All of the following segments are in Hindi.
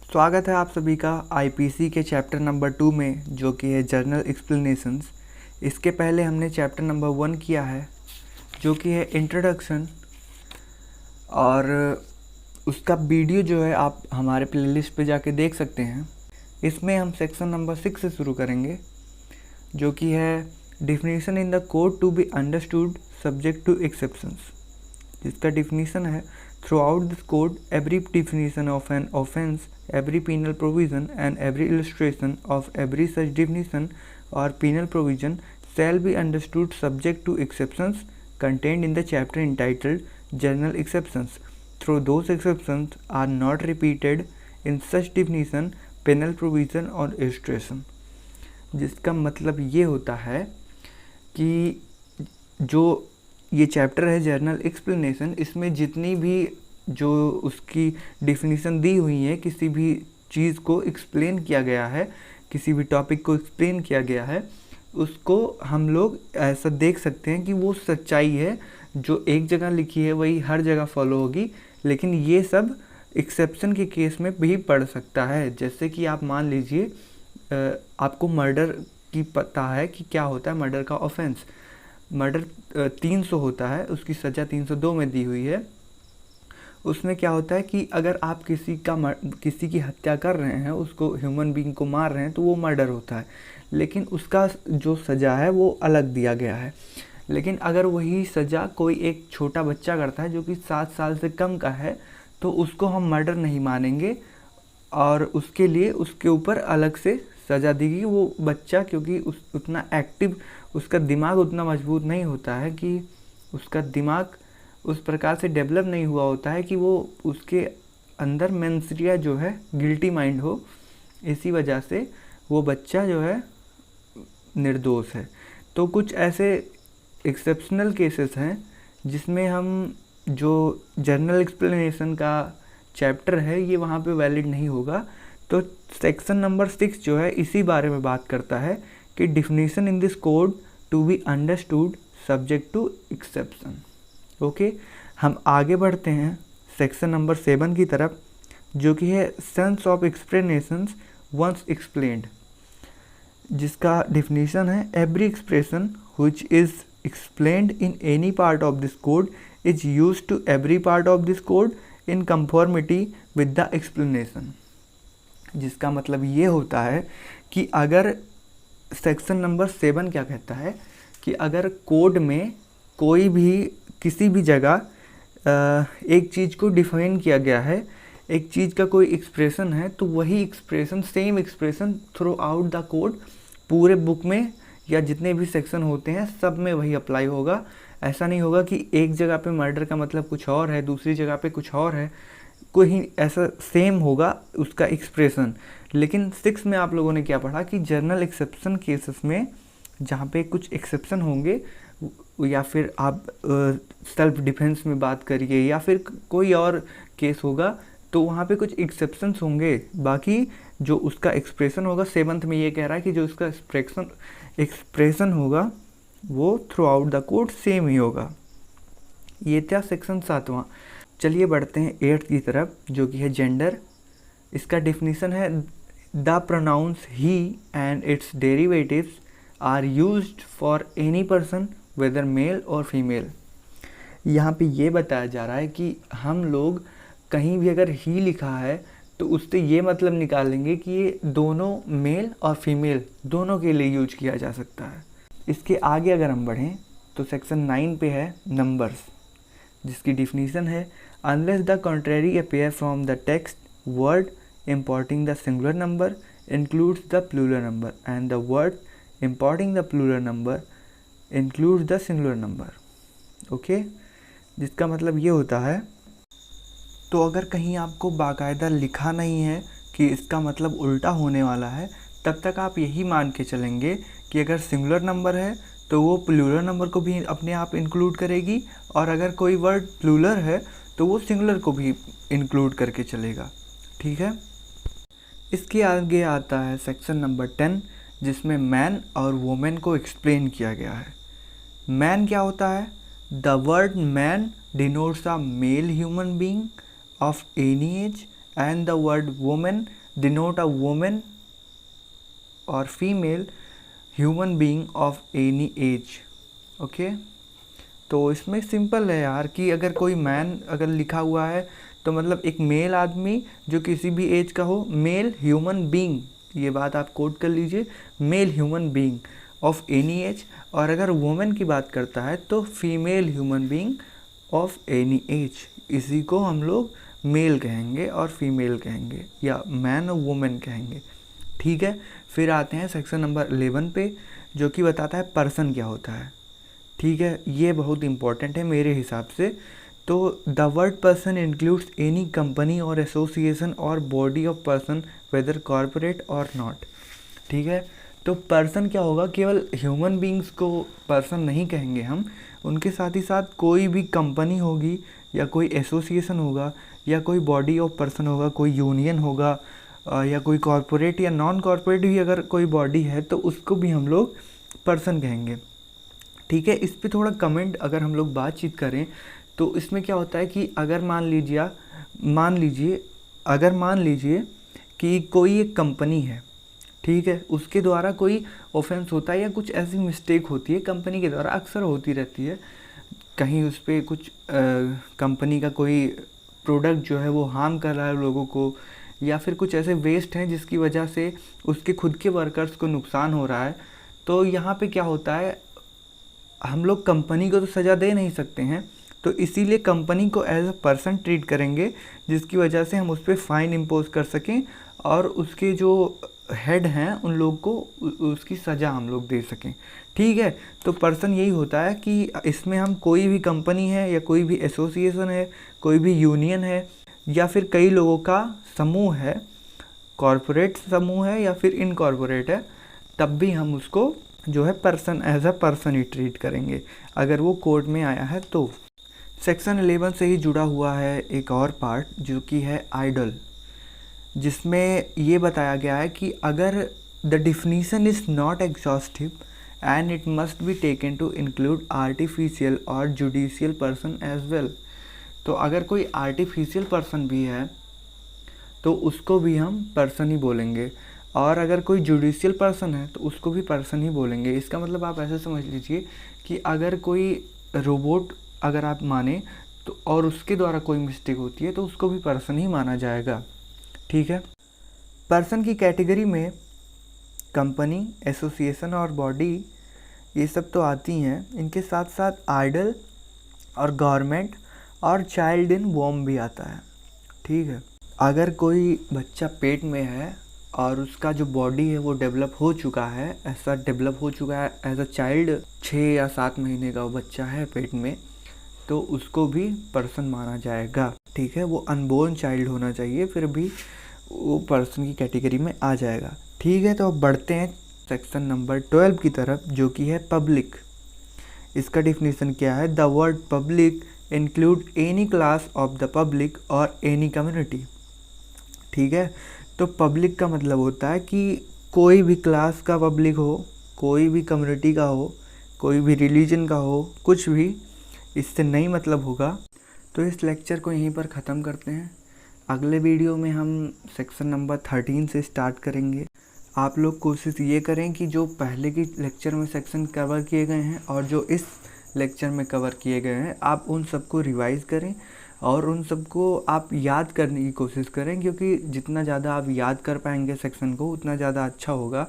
स्वागत है आप सभी का आईपीसी के चैप्टर नंबर 2 में, जो कि है जर्नल एक्सप्लेनेशंस। इसके पहले हमने चैप्टर नंबर 1 किया है, जो कि है इंट्रोडक्शन, और उसका वीडियो जो है आप हमारे प्लेलिस्ट पे जाके देख सकते हैं। इसमें हम सेक्शन नंबर 6 से शुरू करेंगे, जो कि है definition in the code to be understood subject to exceptions. जिसका डिफिनीशन है throughout this code every definition of an offense, every penal provision and every illustration of every such definition or penal provision shall be understood subject to exceptions contained in the chapter entitled General Exceptions, though those exceptions are not repeated in such definition, penal provision or illustration। जिसका मतलब ये होता है कि जो ये चैप्टर है जर्नल एक्सप्लेनेशन, इसमें जितनी भी जो उसकी डिफिनीशन दी हुई है, किसी भी चीज़ को एक्सप्लेन किया गया है, किसी भी टॉपिक को एक्सप्लेन किया गया है, उसको हम लोग ऐसा देख सकते हैं कि वो सच्चाई है। जो एक जगह लिखी है वही हर जगह फॉलो होगी, लेकिन ये सब एक्सेप्शन के केस में भी पड़ सकता है। जैसे कि आप मान लीजिए आपको मर्डर की पता है कि क्या होता है मर्डर का ऑफेंस। मर्डर 300 होता है, उसकी सज़ा 302 में दी हुई है। उसमें क्या होता है कि अगर आप किसी की हत्या कर रहे हैं, उसको ह्यूमन बीइंग को मार रहे हैं, तो वो मर्डर होता है, लेकिन उसका जो सज़ा है वो अलग दिया गया है। लेकिन अगर वही सज़ा कोई एक छोटा बच्चा करता है जो कि 7 साल से कम का है, तो उसको हम मर्डर नहीं मानेंगे और उसके लिए उसके ऊपर अलग से सज़ा देगी। वो बच्चा क्योंकि उतना एक्टिव, उसका दिमाग उतना मजबूत नहीं होता है, कि उसका दिमाग उस प्रकार से डेवलप नहीं हुआ होता है कि वो उसके अंदर मेंसरिया जो है गिल्टी माइंड हो। इसी वजह से वो बच्चा जो है निर्दोष है। तो कुछ ऐसे एक्सेप्शनल केसेस हैं जिसमें हम जो जर्नल एक्सप्लेनेशन का चैप्टर है ये वहाँ पे वैलिड नहीं होगा। तो सेक्शन नंबर 6 जो है इसी बारे में बात करता है कि definition in this code to be understood subject to exception. Okay, हम आगे बढ़ते हैं सेक्शन नंबर 7 की तरफ, जो कि है sense of explanations once explained. जिसका डिफिनीशन है every expression which is explained in any part of this code is used to every part of this code in conformity with the explanation. जिसका मतलब ये होता है कि अगर सेक्शन नंबर 7 क्या कहता है कि अगर कोड में कोई भी किसी भी जगह एक चीज़ को डिफाइन किया गया है, एक चीज़ का कोई एक्सप्रेशन है, तो वही expression, same expression through out the code, पूरे बुक में या जितने भी सेक्शन होते हैं सब में वही अप्लाई होगा। ऐसा नहीं होगा कि एक जगह पे मर्डर का मतलब कुछ और है, दूसरी जगह पे कुछ और है, कोई ऐसा सेम होगा उसका एक्सप्रेशन। लेकिन 6 में आप लोगों ने क्या पढ़ा कि जर्नल एक्सेप्शन केसेस में जहाँ पे कुछ एक्सेप्शन होंगे, या फिर आप सेल्फ डिफेंस में बात करिए या फिर कोई और केस होगा, तो वहाँ पे कुछ एक्सेप्शंस होंगे। बाकी जो उसका एक्सप्रेशन होगा, 7th में ये कह रहा है कि जो उसका एक्सप्रेशन होगा वो throughout the code same ही होगा। ये था सेक्शन 7वां। चलिए बढ़ते हैं 8th की तरफ, जो कि है जेंडर। इसका डिफिनीशन है the pronouns he and its derivatives are used for any person whether male or female. यहाँ पे ये बताया जा रहा है कि हम लोग कहीं भी अगर ही लिखा है तो उससे ये मतलब निकालेंगे कि ये दोनों मेल और फीमेल दोनों के लिए यूज किया जा सकता है। इसके आगे अगर हम बढ़ें तो सेक्शन 9 पे है नंबर्स, जिसकी डिफिनीशन है unless the contrary appear from the text word importing the singular number includes the plural number and the word importing the plural number includes the singular number। Okay, जिसका मतलब ये होता है, तो अगर कहीं आपको बाकायदा लिखा नहीं है कि इसका मतलब उल्टा होने वाला है, तब तक आप यही मान के चलेंगे कि अगर सिंगुलर नंबर है तो वो प्लूरल नंबर को भी अपने आप इंक्लूड करेगी, और अगर कोई वर्ड प्लूरल है तो वो सिंगुलर को भी इंक्लूड करके चलेगा। ठीक है, इसके आगे आता है सेक्शन नंबर 10, जिसमें मैन और वुमेन को एक्सप्लेन किया गया है। मैन क्या होता है? The word man denotes a male human being of any age and the word women denote a women और female human being of any age. Okay, तो इसमें सिंपल है यार कि अगर कोई मैन अगर लिखा हुआ है तो मतलब एक मेल आदमी जो किसी भी एज का हो, मेल ह्यूमन बीइंग, ये बात आप कोट कर लीजिए, male human being of any age. और अगर वुमेन की बात करता है तो female human being of any age. इसी को हम लोग मेल कहेंगे और फीमेल कहेंगे या मैन और वुमेन कहेंगे। ठीक है, फिर आते हैं सेक्शन नंबर 11 पे, जो कि बताता है पर्सन क्या होता है। ठीक है, ये बहुत इंपॉर्टेंट है मेरे हिसाब से। तो the word person includes any company और एसोसिएशन और body of person whether corporate और नॉट। ठीक है, तो पर्सन क्या होगा, केवल ह्यूमन बींग्स को पर्सन नहीं कहेंगे हम, उनके साथ ही साथ कोई भी कंपनी होगी या कोई एसोसिएशन होगा या कोई बॉडी ऑफ पर्सन होगा, कोई यूनियन होगा या कोई कॉरपोरेट या नॉन कॉरपोरेट भी अगर कोई बॉडी है तो उसको भी हम लोग पर्सन कहेंगे। ठीक है, इस पे थोड़ा कमेंट अगर हम लोग बातचीत करें तो इसमें क्या होता है कि अगर मान लीजिए कि कोई एक कंपनी है, ठीक है, उसके द्वारा कोई ऑफेंस होता है या कुछ ऐसी मिस्टेक होती है कंपनी के द्वारा, अक्सर होती रहती है, कहीं उस पर कुछ कंपनी का कोई प्रोडक्ट जो है वो हार्म कर रहा है लोगों को, या फिर कुछ ऐसे वेस्ट हैं जिसकी वजह से उसके खुद के वर्कर्स को नुकसान हो रहा है। तो यहाँ पे क्या होता है, हम लोग कंपनी को तो सज़ा दे नहीं सकते हैं, तो इसीलिए कंपनी को एज अ पर्सन ट्रीट करेंगे, जिसकी वजह से हम उस पर फ़ाइन इम्पोज कर सकें और उसके जो हेड हैं उन लोग को उसकी सज़ा हम लोग दे सकें। ठीक है, तो पर्सन यही होता है कि इसमें हम कोई भी कंपनी है या कोई भी एसोसिएशन है, कोई भी यूनियन है या फिर कई लोगों का समूह है, कॉरपोरेट समूह है या फिर इनकॉरपोरेट है, तब भी हम उसको जो है पर्सन एज अ पर्सन ही ट्रीट करेंगे अगर वो कोर्ट में आया है तो। सेक्शन 11 से ही जुड़ा हुआ है एक और पार्ट जो कि है आइडल, जिसमें ये बताया गया है कि अगर the definition is not exhaustive and it must be taken to include artificial और जुडिशियल पर्सन एज वेल। तो अगर कोई आर्टिफिशियल पर्सन भी है तो उसको भी हम पर्सन ही बोलेंगे, और अगर कोई जुडिशियल पर्सन है तो उसको भी पर्सन ही बोलेंगे। इसका मतलब आप ऐसे समझ लीजिए कि अगर कोई रोबोट अगर आप माने तो और उसके द्वारा कोई मिस्टेक होती है तो उसको भी पर्सन ही माना जाएगा। ठीक है, पर्सन की कैटेगरी में कंपनी, एसोसिएशन और बॉडी ये सब तो आती हैं, इनके साथ साथ आइडल और गवर्नमेंट और चाइल्ड इन वॉम भी आता है। ठीक है, अगर कोई बच्चा पेट में है और उसका जो बॉडी है वो डेवलप हो चुका है, ऐसा डेवलप हो चुका है एज अ चाइल्ड, 6 या 7 महीने का वो बच्चा है पेट में, तो उसको भी पर्सन माना जाएगा। ठीक है, वो अनबोर्न चाइल्ड होना चाहिए, फिर भी वो पर्सन की कैटेगरी में आ जाएगा। ठीक है, तो अब बढ़ते हैं सेक्शन नंबर 12 की तरफ, जो कि है पब्लिक। इसका डिफिनीशन क्या है, the word public include any class of the public और एनी कम्युनिटी। ठीक है, तो पब्लिक का मतलब होता है कि कोई भी क्लास का पब्लिक हो, कोई भी कम्युनिटी का हो, कोई भी रिलीजन का हो, कुछ भी, इससे नहीं मतलब होगा। तो इस लेक्चर को यहीं पर ख़त्म करते हैं। अगले वीडियो में हम सेक्शन नंबर 13 से स्टार्ट करेंगे। आप लोग कोशिश ये करें कि जो पहले की लेक्चर में सेक्शन कवर किए गए हैं और जो इस लेक्चर में कवर किए गए हैं, आप उन सबको रिवाइज़ करें और उन सबको आप याद करने की कोशिश करें, क्योंकि जितना ज़्यादा आप याद कर पाएंगे सेक्शन को उतना ज़्यादा अच्छा होगा।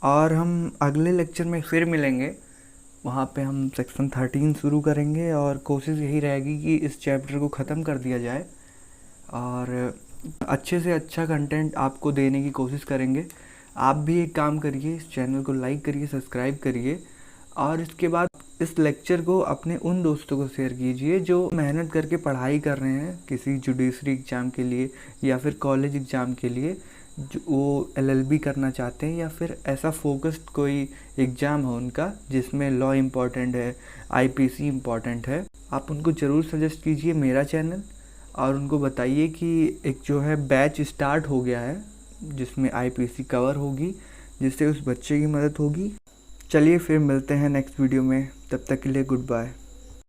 और हम अगले लेक्चर में फिर मिलेंगे, वहाँ पे हम सेक्शन 13 शुरू करेंगे और कोशिश यही रहेगी कि इस चैप्टर को ख़त्म कर दिया जाए और अच्छे से अच्छा कंटेंट आपको देने की कोशिश करेंगे। आप भी एक काम करिए, इस चैनल को लाइक करिए, सब्सक्राइब करिए और इसके बाद इस लेक्चर को अपने उन दोस्तों को शेयर कीजिए जो मेहनत करके पढ़ाई कर रहे हैं किसी जुडिशरी एग्ज़ाम के लिए या फिर कॉलेज एग्ज़ाम के लिए, जो वो LLB करना चाहते हैं या फिर ऐसा फोकस्ड कोई एग्ज़ाम है उनका जिसमें लॉ इम्पॉर्टेंट है, IPC इम्पॉर्टेंट है। आप उनको ज़रूर सजेस्ट कीजिए मेरा चैनल और उनको बताइए कि एक जो है बैच स्टार्ट हो गया है जिसमें IPC कवर होगी, जिससे उस बच्चे की मदद होगी। चलिए फिर मिलते हैं नेक्स्ट वीडियो में, तब तक के लिए गुड बाय।